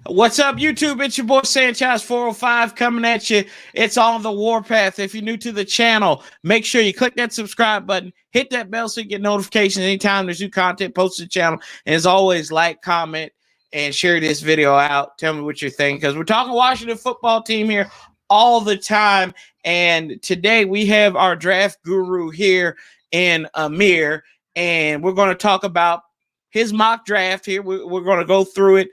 What's up, YouTube? It's your boy Sanchez 405 coming at you. It's on the Warpath. If you're new to the channel, make sure you click that subscribe button, hit that bell so you get notifications anytime there's new content posted to the channel. And as always, like, comment, and share this video out. Tell me what you think, because we're talking Washington football team here all the time. And today we have our draft guru here in Amir, and we're going to talk about his mock draft here. We're going to go through it.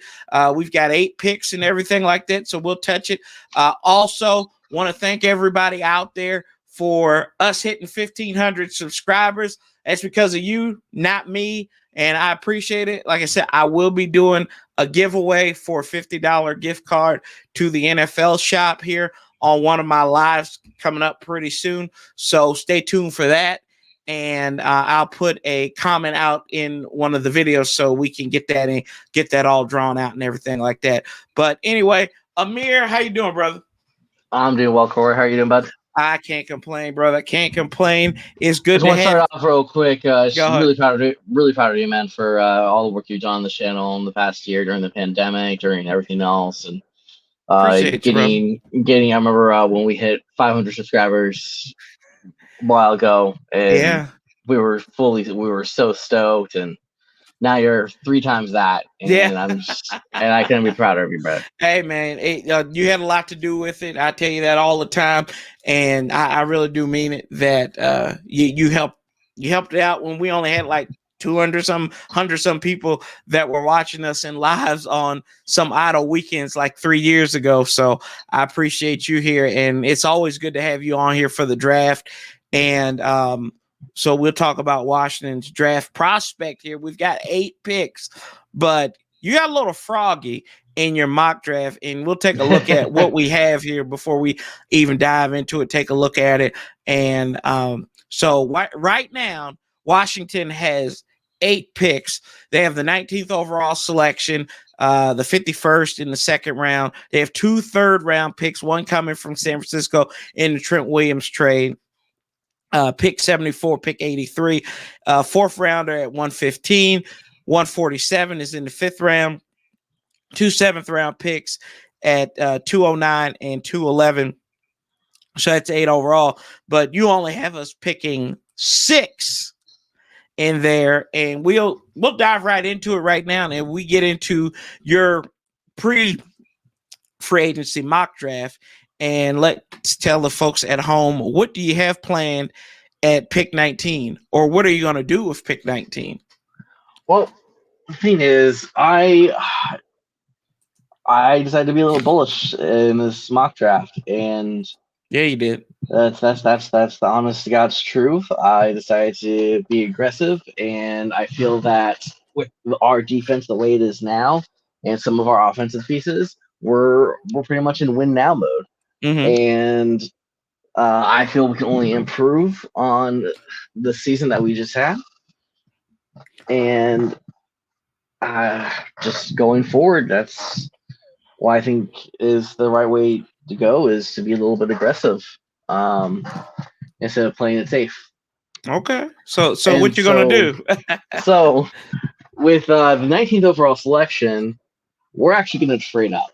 We've got 8 picks and everything like that, so we'll touch it. Also, want to thank everybody out there for us hitting 1,500 subscribers. That's because of you, not me, and I appreciate it. Like I said, I will be doing a giveaway for a $50 gift card to the NFL shop here on one of my lives coming up pretty soon, so stay tuned for that. And I'll put a comment out in one of the videos so we can get that in, get that all drawn out and everything like that. But anyway, Amir, how you doing, brother? I'm doing well, Corey. How are you doing, bud? I can't complain, brother. Can't complain. It's good to have. I want to start off real quick. Really proud of you, man, for all the work you've done on the channel in the past year during the pandemic, during everything else, and getting. I remember when we hit 500 subscribers a while ago, and we were so stoked, and now you're 3 times that, and I couldn't be prouder of you, bro. Hey, man, you had a lot to do with it. I tell you that all the time, and I really do mean it. That you helped out when we only had like 100 some people that were watching us in lives on some idle weekends like 3 years ago. So I appreciate you here, and it's always good to have you on here for the draft. And so we'll talk about Washington's draft prospect here. We've got 8 picks, but you got a little froggy in your mock draft, and we'll take a look at what we have here before we even dive into it. Take a look at it. And so right now, Washington has 8 picks. They have the 19th overall selection, the 51st in the second round. They have 2 third-round picks, one coming from San Francisco in the Trent Williams trade. Pick 74, pick 83, 4th rounder at 115, 147 is in the 5th round, 2 7th round picks at 209 and 211. So that's 8 overall, but you only have us picking 6 in there, and we'll dive right into it right now. And we get into your free agency mock draft. And let's tell the folks at home, what do you have planned at pick 19? Or what are you going to do with pick 19? Well, the thing is, I decided to be a little bullish in this mock draft. And yeah, you did. That's the honest to God's truth. I decided to be aggressive, and I feel that with our defense the way it is now and some of our offensive pieces, we're pretty much in win now mode. And I feel we can only improve on the season that we just had. And just going forward, that's why I think is the right way to go, is to be a little bit aggressive instead of playing it safe. Okay. So what you going to do? So with the 19th overall selection, we're actually going to trade up.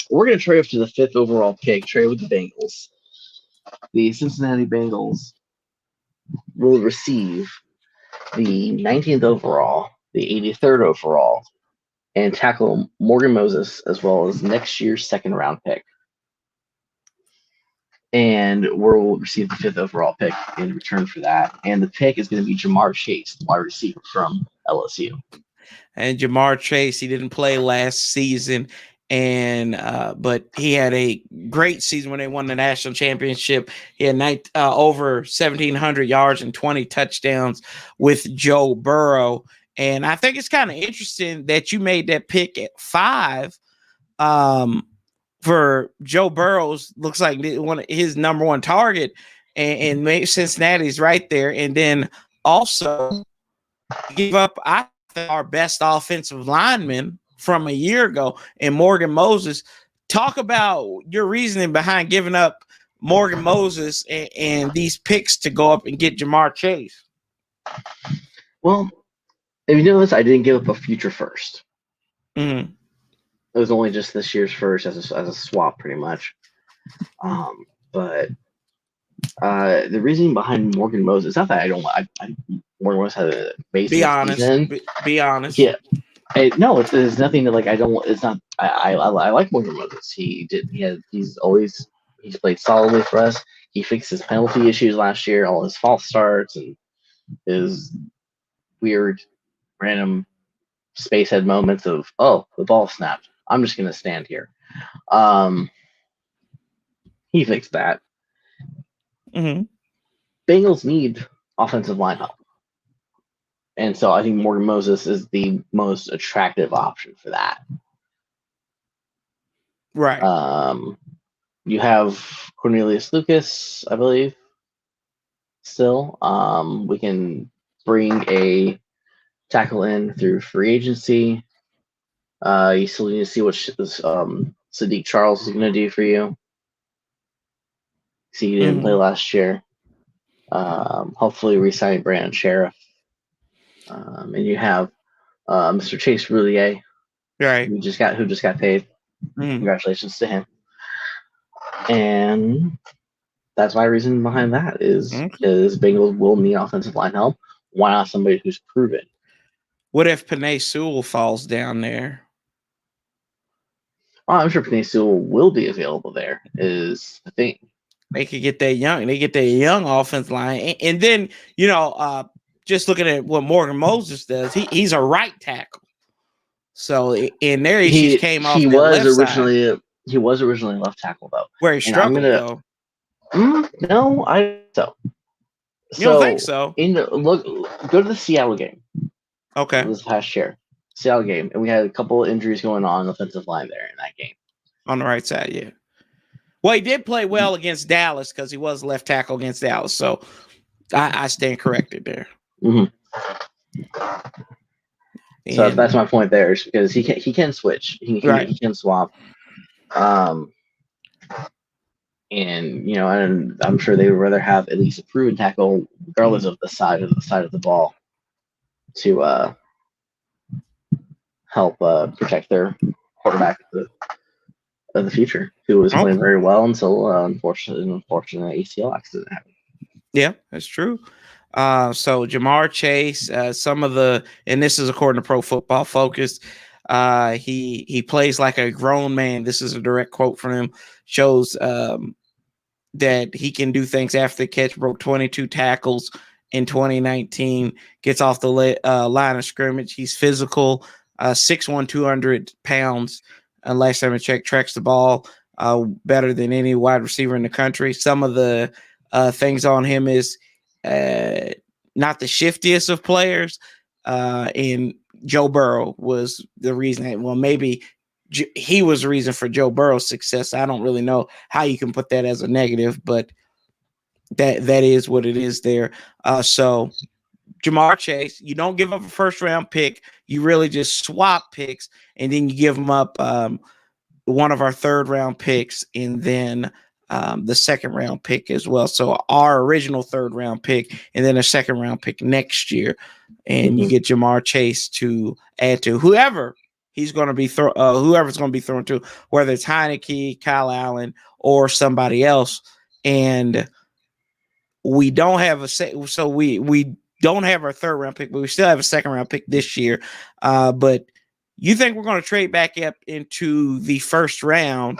We're going to trade up to the 5th overall pick, trade with the Bengals. The Cincinnati Bengals will receive the 19th overall, the 83rd overall, and tackle Morgan Moses, as well as next year's 2nd round pick. And we'll receive the 5th overall pick in return for that. And the pick is going to be Jamar Chase, the wide receiver from LSU. And Jamar Chase, he didn't play last season, and but he had a great season when they won the national championship. He had over 1,700 yards and 20 touchdowns with Joe Burrow. And I think it's kind of interesting that you made that pick at 5 for Joe Burrow's. Looks like his number 1 target, and Cincinnati's right there. And then also give up our best offensive lineman from a year ago in Morgan Moses. Talk about your reasoning behind giving up Morgan Moses and these picks to go up and get Jamar Chase. Well, if you notice, I didn't give up a future first. It was only just this year's first as a swap, pretty much. But the reasoning behind Morgan Moses, it's not that I don't. Morgan Moses had an amazing season. Be honest. Yeah. No, there's nothing that like I don't. It's not. I like Morgan Moses. He's played solidly for us. He fixed his penalty issues last year, all his false starts and his weird, random spacehead moments of the ball snapped. I'm just gonna stand here. He fixed that. Mm-hmm. Bengals need offensive line help. And so I think Morgan Moses is the most attractive option for that. Right. You have Cornelius Lucas, I believe, still. We can bring a tackle in through free agency. You still need to see what Sadiq Charles is going to do for you. See, he didn't play last year. Hopefully re-sign Brandon Sheriff. And you have Mr. Chase Roulier, right? who just got paid. Congratulations to him. And that's my reason behind that is because Bengals will need offensive line help. Why not somebody who's proven? What if Penei Sewell falls down there? Oh, I'm sure Penei Sewell will be available there. Is the thing. They could get that young. They get that young offensive line, and then just looking at what Morgan Moses does, he's a right tackle. So in their issues came off. He was originally left tackle though, where he struggled though. No, I so. You don't think so? Go to the Seattle game. Okay. This past year, Seattle game, and we had a couple of injuries going on the offensive line there in that game. On the right side, yeah. Well, he did play well against Dallas because he was left tackle against Dallas. So I stand corrected there. So that's my point there, is because he can switch. He can swap. And I'm sure they would rather have at least a proven tackle, regardless of the side of the ball, to help protect their quarterback of the future, who was playing very well until unfortunate ACL accident happened. Yeah, that's true. So Jamar Chase, and this is according to Pro Football Focus, he plays like a grown man. This is a direct quote from him. Shows that he can do things after the catch. Broke 22 tackles in 2019. Gets off the line of scrimmage. He's physical. 6'1", 200 pounds. Last time I checked, tracks the ball better than any wide receiver in the country. Some of the things on him is not the shiftiest of players. And Joe Burrow was the reason. Well, maybe he was the reason for Joe Burrow's success. I don't really know how you can put that as a negative, but that is what it is there. So Jamar Chase, you don't give up a first-round pick. You really just swap picks, and then you give them up one of our third-round picks, and then the second-round pick as well. So our original third-round pick, and then a second-round pick next year, and you get Jamar Chase to add to whoever he's going to be whoever's going to be thrown to, whether it's Heineke, Kyle Allen, or somebody else. And we don't have we don't have our third round pick, but we still have a second round pick this year. But you think we're going to trade back up into the first round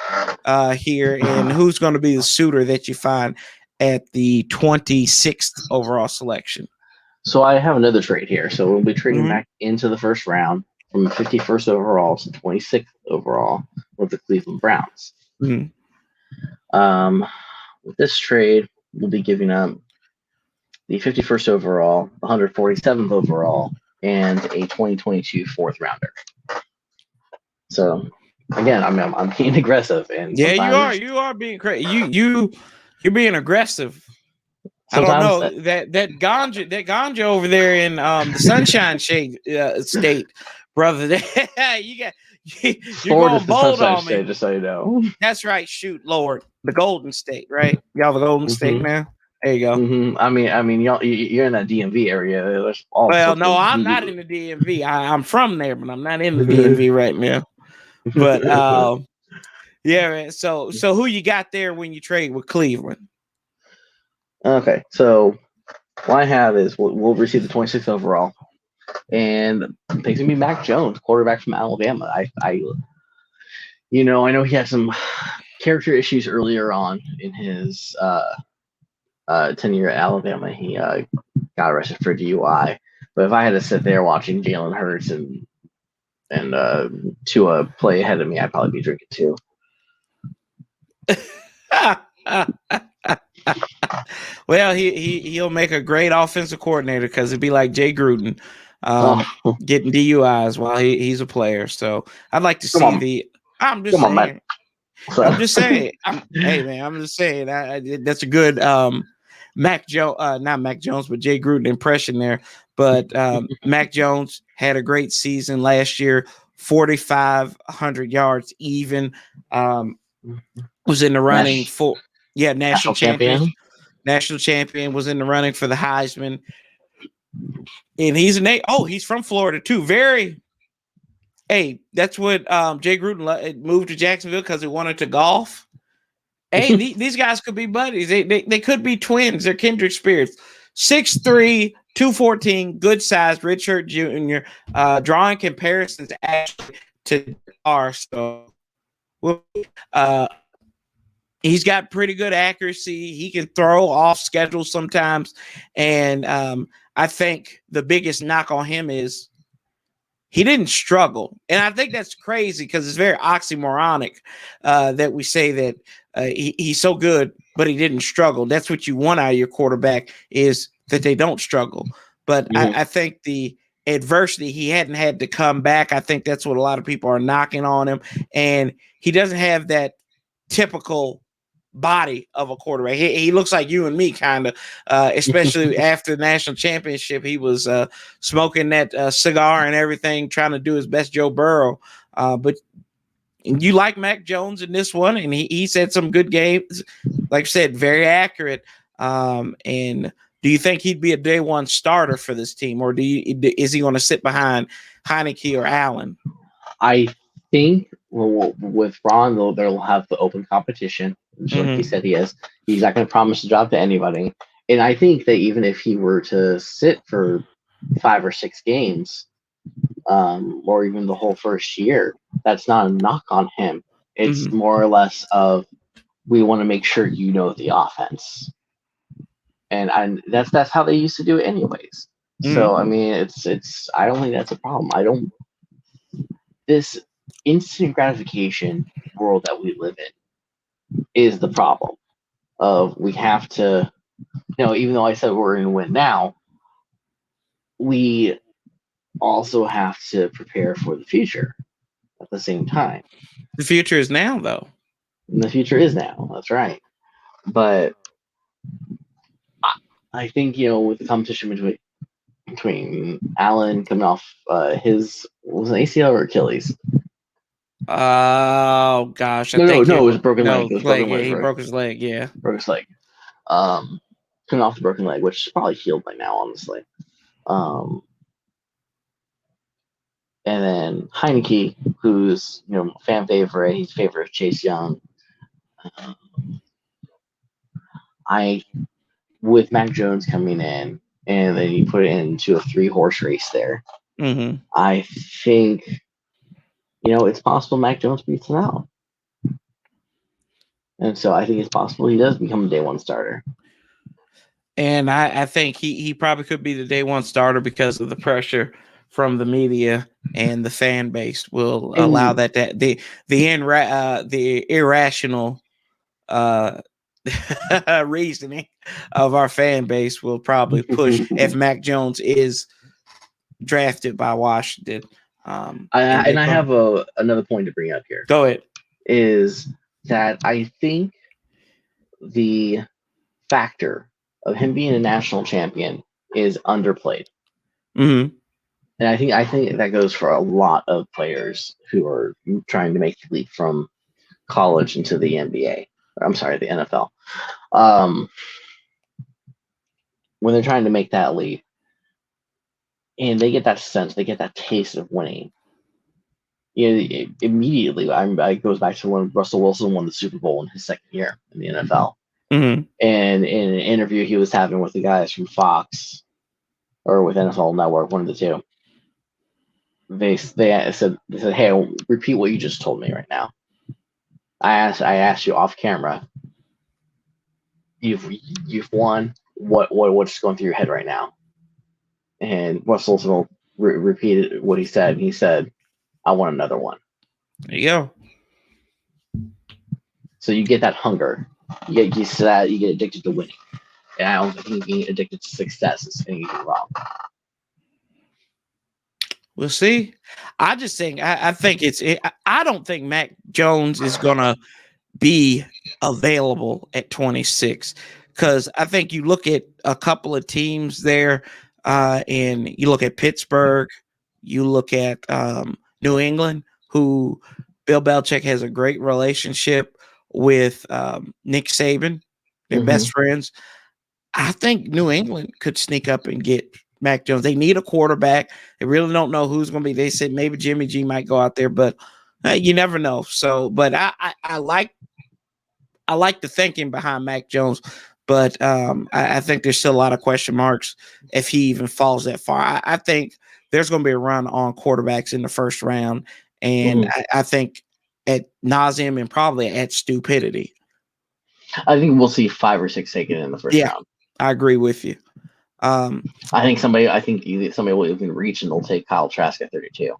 here, and who's going to be the suitor that you find at the 26th overall selection? So I have another trade here. So we'll be trading back into the first round from 51st overall to 26th overall with the Cleveland Browns. With this trade, we'll be giving up the 51st overall, 147th overall, and a 2022 fourth rounder. So again, I'm being aggressive, and you are being crazy. You're being aggressive. I don't know that ganja over there in the Sunshine State, brother. You're going bold on me. State, just so you know. That's right. Shoot, Lord, the Golden State, right? Y'all the Golden State now. There you go. I mean, you're in that DMV area. I'm not in the DMV. I'm from there, but I'm not in the DMV right now. But yeah, man. So who you got there when you trade with Cleveland? Okay, so what I have is we'll receive the 26th overall, and it's gonna be Mac Jones, quarterback from Alabama. I know he had some character issues earlier on in his tenure at Alabama. He got arrested for DUI. But if I had to sit there watching Jalen Hurts and Tua play ahead of me, I'd probably be drinking too. Well, he'll make a great offensive coordinator because it'd be like Jay Gruden getting DUIs while he's a player. So I'd like to see the. I'm just saying. I'm just saying. Hey man, I'm just saying. That's a good Mac Jones, not Mac Jones, but Jay Gruden impression there. But Mac Jones had a great season last year, 4,500 yards even. Was in the running for national champion. National champion, was in the running for the Heisman. And he's he's from Florida too. That's what Jay Gruden moved to Jacksonville because he wanted to golf. Hey, these guys could be buddies. They could be twins. They're kindred spirits. 6'3", 214, good size, redshirt junior. Drawing comparisons actually to so he's got pretty good accuracy. He can throw off schedule sometimes. And I think the biggest knock on him is he didn't struggle. And I think that's crazy because it's very oxymoronic that we say that he's so good, but he didn't struggle. That's what you want out of your quarterback, is that they don't struggle. But I think the adversity, he hadn't had to come back. I think that's what a lot of people are knocking on him. And he doesn't have that typical body of a quarterback. He looks like you and me, kind of, especially after the national championship. He was smoking that cigar and everything, trying to do his best Joe Burrow. But you like Mac Jones in this one, and he said some good games. Like I said, very accurate. And do you think he'd be a day one starter for this team, or is he going to sit behind Heineke or Allen? I think with Ron, they'll have the open competition. Like he said, he's not going to promise a job to anybody. And I think that even if he were to sit for 5 or 6 games, or even the whole first year, that's not a knock on him. It's more or less of, we want to make sure you know the offense. And that's how they used to do it anyways. So I mean, it's I don't think that's a problem. This instant gratification world that we live in is the problem. We have to, even though I said we're going to win now, we also have to prepare for the future at the same time. The future is now, though. And the future is now. That's right. But I think, with the competition between Allen coming off was an ACL or Achilles? Oh gosh, no, it was a broken leg. He broke his leg. Yeah, broke his leg. Coming off the broken leg, which is probably healed by now, honestly. And then Heineke, who's fan favorite. He's favorite of Chase Young. With Mac Jones coming in, and then you put it into a 3-horse race there. I think it's possible Mac Jones beats him out. And so I think it's possible he does become a day one starter. And I think he probably could be the day one starter because of the pressure from the media, and the fan base will allow that the irrational reasoning of our fan base will probably push if Mac Jones is drafted by Washington. I have another point to bring up here. Go ahead. Is that I think the factor of him being a national champion is underplayed. And I think that goes for a lot of players who are trying to make the leap from college into the NBA. I'm sorry, the NFL. When they're trying to make that leap, and they get that sense, they get that taste of winning, immediately, it goes back to when Russell Wilson won the Super Bowl in his second year in the NFL. Mm-hmm. And in an interview he was having with the guys from Fox or with NFL Network, one of the two, they said, "Hey, repeat what you just told me right now." I asked you off camera. You've won. What's going through your head right now? And Russell Wilson repeated what he said. He said, "I want another one." There you go. So you get that hunger. You get used to that. You get addicted to winning. And I don't think being addicted to success is anything wrong. We'll see. I just think I think I don't think Mac Jones is gonna be available at 26 because I think you look at a couple of teams there, and you look at Pittsburgh, you look at New England, who Bill Belichick has a great relationship with Nick Saban. They're best friends. I think New England could sneak up and get Mac Jones. They need a quarterback. They really don't know who's going to be. They said maybe Jimmy G might go out there, but you never know. So, but I like the thinking behind Mac Jones, but I think there's still a lot of question marks if he even falls that far. I think there's going to be a run on quarterbacks in the first round, and I think at nauseum and probably at stupidity. I think we'll see 5 or 6 taken in the first round. I agree with you. I think somebody will even reach and they'll take Kyle Trask at 32.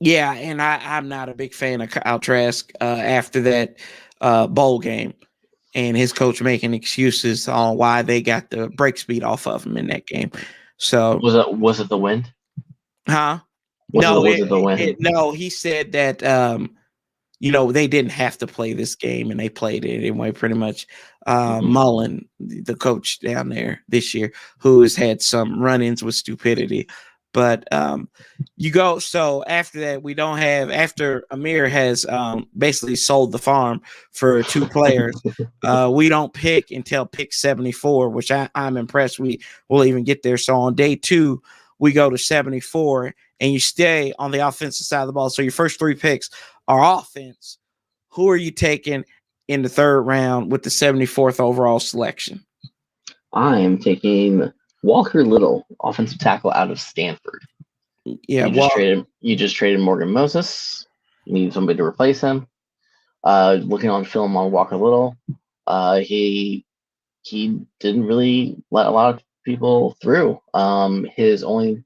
Yeah, and I'm not a big fan of Kyle Trask after that bowl game and his coach making excuses on why they got the break speed off of him in that game. So was it the wind? Huh? Was it the wind? No, he said that they didn't have to play this game and they played it anyway, pretty much. Mullen, the coach down there this year, who has had some run-ins with stupidity. But you go, so after that, we don't have, after Amir has basically sold the farm for 2 players, we don't pick until pick 74, which I'm impressed we'll even get there. So on day 2, we go to 74, and you stay on the offensive side of the ball. So your first 3 picks are offense. Who are you taking in the 3rd round with the 74th overall selection? I am taking Walker Little, offensive tackle out of Stanford. Yeah, you just traded Morgan Moses. You need somebody to replace him. Looking on film on Walker Little, he didn't really let a lot of people through. His only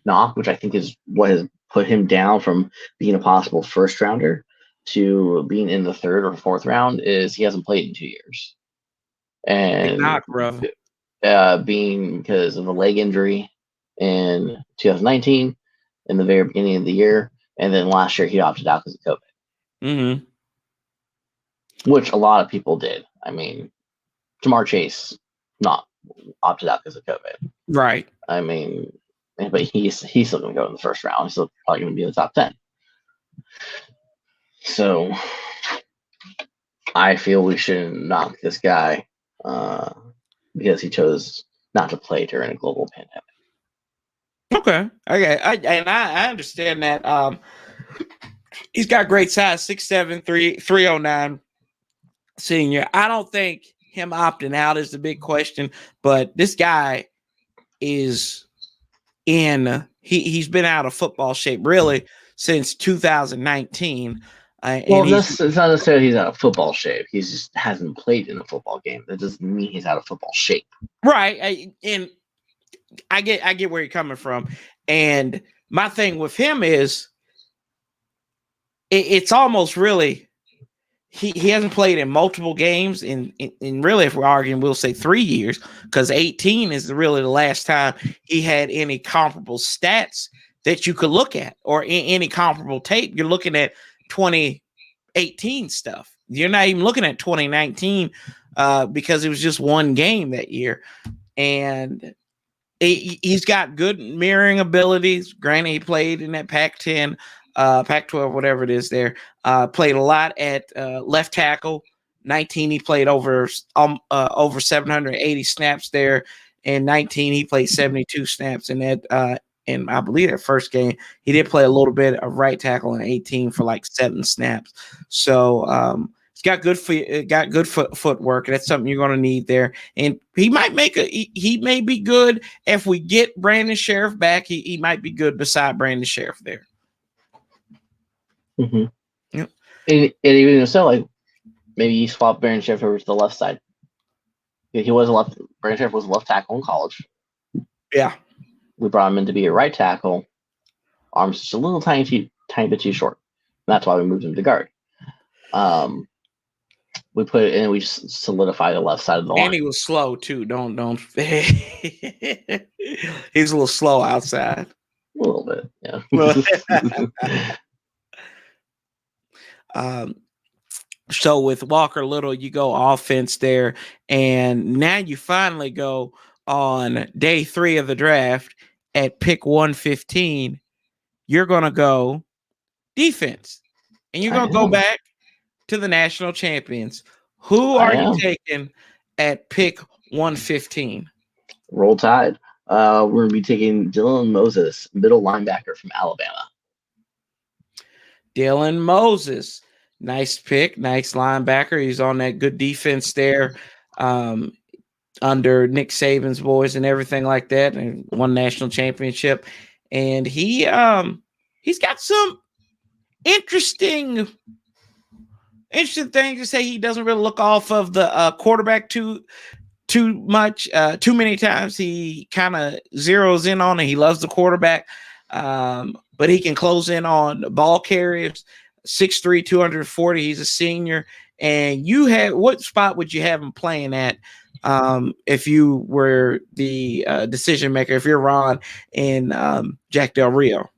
knock, which I think is what has put him down from being a possible first rounder to being in the 3rd or 4th round, is he hasn't played in 2 years. And knock, bro. Being because of a leg injury in 2019 in the very beginning of the year, and then last year he opted out because of COVID. Which a lot of people did. I mean, Jamar Chase not opted out because of COVID. Right. I mean, but he's still going to go in the first round. He's still probably going to be in the top 10. So I feel we shouldn't knock this guy because he chose not to play during a global pandemic. Okay. I understand that. He's got great size, 6'7", 309 senior. I don't think him opting out is the big question, but this guy is he's been out of football shape really since 2019. It's not necessarily he's out of football shape. He just hasn't played in a football game. That doesn't mean he's out of football shape. Right. And I get where you're coming from. And my thing with him is it's almost really he hasn't played in multiple games in really, if we're arguing, we'll say 3 years, because 18 is really the last time he had any comparable stats that you could look at or any comparable tape. You're looking at 2018 stuff. You're not even looking at 2019 because it was just one game that year. And he's got good mirroring abilities. Granted, he played in that Pac-10, Pac-12, whatever it is there. Played a lot at left tackle. 19, he played over 780 snaps there. And 19, he played 72 snaps in that in I believe that first game. He did play a little bit of right tackle in 18 for like 7 snaps. So he's got good footwork. That's something you're going to need there. And he might he may be good if we get Brandon Sheriff back. He might be good beside Brandon Sheriff there. Mm-hmm. Yep. And even so, like maybe you swap Brandon Sheriff over to the left side. Brandon Sheriff was a left tackle in college. Yeah. We brought him in to be a right tackle. Arms just a little tiny bit too short. And that's why we moved him to guard. We put it in. We just solidified the left side of the line. And he was slow too. Don't. He was a little slow outside. A little bit, yeah. So with Walker Little, you go offense there, and now you finally go on day 3 of the draft at pick 115. You're gonna go defense, and you're gonna go back to the national champions. Who are you taking at pick 115? Roll Tide. We're going to be taking Dylan Moses, middle linebacker from Alabama. Dylan Moses. Nice pick. Nice linebacker. He's on that good defense there under Nick Saban's boys and everything like that, and won national championship. And he's got some interesting thing to say. He doesn't really look off of the quarterback too much. Too many times he kind of zeroes in on it. He loves the quarterback, but he can close in on ball carriers. 6'3", 240. He's a senior. And what spot would you have him playing at if you were the decision maker, if you're Ron and Jack Del Rio?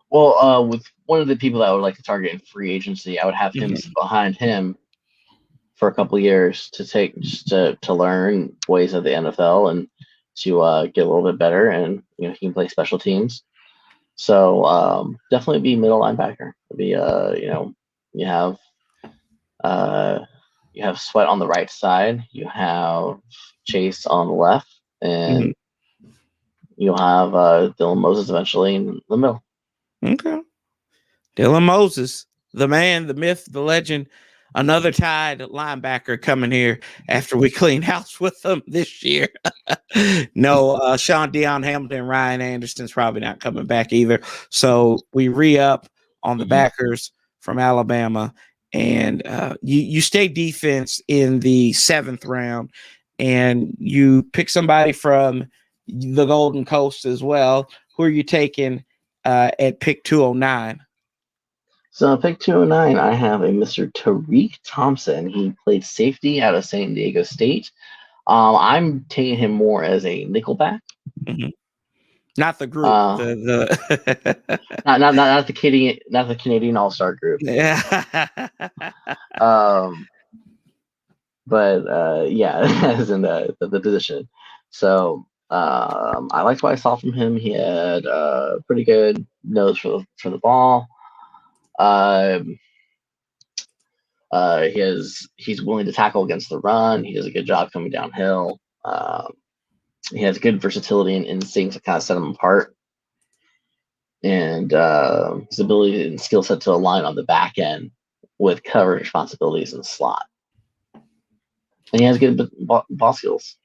Well, with one of the people that I would like to target in free agency, I would have him behind him for a couple of years to learn ways of the NFL and to get a little bit better, and he can play special teams. So definitely be middle linebacker. Be you have Sweat on the right side, you have Chase on the left, and you'll have Dylan Moses eventually in the middle. Okay. Dylan Moses, the man, the myth, the legend, another Tide linebacker coming here after we clean house with them this year. No, Sean Deion Hamilton, Ryan Anderson's probably not coming back either. So we re-up on the backers from Alabama, and you stay defense in the 7th round, and you pick somebody from the Golden Coast as well. Who are you taking at pick 209? So pick 209, I have a Mr. Tariq Thompson. He played safety out of San Diego State. I'm taking him more as a nickelback. Mm-hmm. Not the group. not the Canadian All-Star group. Yeah. But as in the position. So I liked what I saw from him. He had a pretty good nose for the ball. He's willing to tackle against the run. He does a good job coming downhill. He has good versatility and instincts to kind of set him apart, and his ability and skill set to align on the back end with coverage responsibilities in the slot. And he has good ball skills.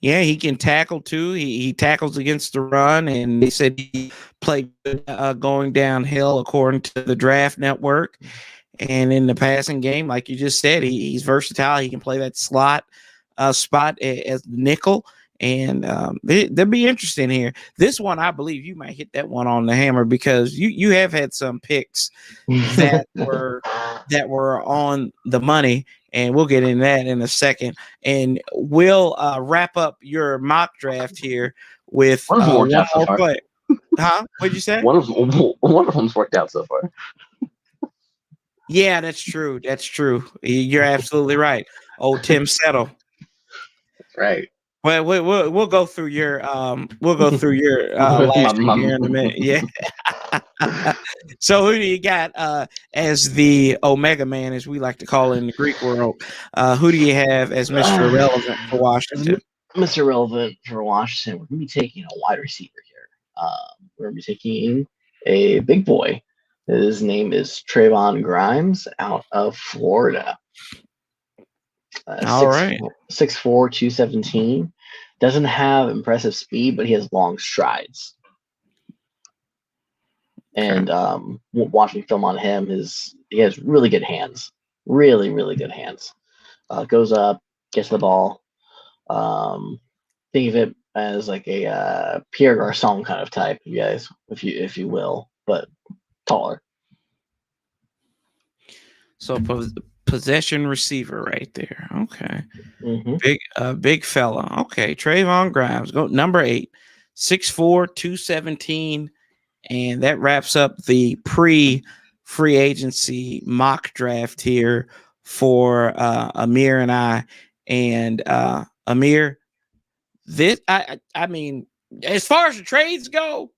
Yeah, he can tackle too. He tackles against the run, and they said he played going downhill according to the Draft Network. And in the passing game, like you just said, he's versatile. He can play that slot spot as nickel, and they'll be interesting here. This one, I believe you might hit that one on the hammer, because you have had some picks that were on the money. And we'll get into that in a second. And we'll wrap up your mock draft here with one more play. Huh? What'd you say? One of them's worked out so far. Yeah, that's true. That's true. You're absolutely right. Oh, Tim Settle. That's right. Well, we'll go through your last year here in a minute. Yeah. So who do you got as the Omega Man, as we like to call it in the Greek world? Who do you have as Mr. Irrelevant for Washington? Mr. Relevant for Washington, we're going to be taking a wide receiver here. We're going to be taking a big boy. His name is Trayvon Grimes out of Florida. All right. 6'4", 217. Doesn't have impressive speed, but he has long strides. And watching film on him, he has really good hands. Really, really good hands. Goes up, gets the ball. Think of it as like a Pierre Garçon kind of type, you guys, if you will, but taller. So possession receiver right there. Okay. Mm-hmm. Big fella. Okay. Trayvon Grimes, go number 8, 6'4", 217. And that wraps up the pre-free agency mock draft here for Amir and I. And Amir, this I mean, as far as the trades go,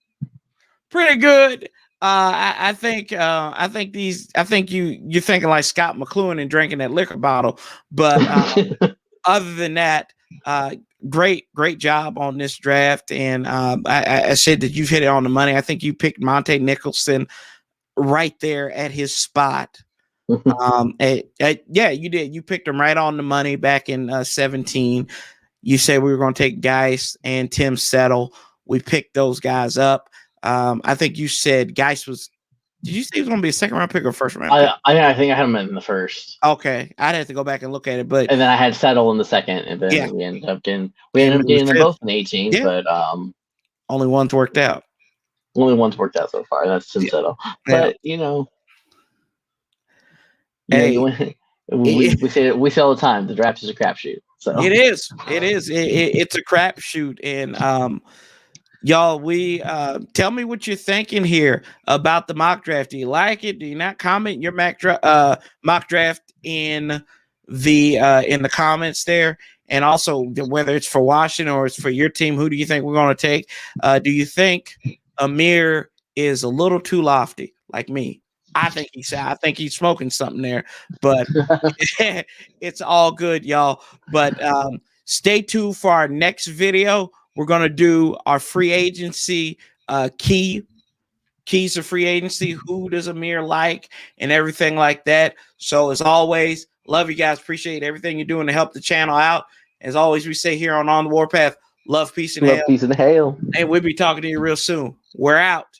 pretty good. I think you're thinking like Scott McLuhan and drinking that liquor bottle, but other than that, great job on this draft. And I said that you've hit it on the money. I think you picked Monte Nicholson right there at his spot. Yeah, you did. You picked him right on the money back in 17. You said we were going to take Geist and Tim Settle. We picked those guys up. I think you said Geist was. Did you say he was going to be a second round pick or first round pick? I think I had him in the first. Okay, I'd have to go back and look at it, but and then I had Settle in the second, and then we ended up getting them both in 18, but only one's worked out. Only one's worked out so far. That's Tim Settle, but hey, we say all the time. The draft is a crapshoot. So it is. It's a crapshoot, and y'all, we tell me what you're thinking here about the mock draft. Do you like it? Do you not? Comment your mock draft in the comments there, and also whether it's for Washington or it's for your team. Who do you think we're going to take? Do you think Amir is a little too lofty, like me? I think he's smoking something there, but it's all good, y'all. But stay tuned for our next video. We're going to do our free agency keys to free agency. Who does Amir like and everything like that. So as always, love you guys. Appreciate everything you're doing to help the channel out. As always, we say here on the Warpath, love, peace, and hail. Peace and hail. And we'll be talking to you real soon. We're out.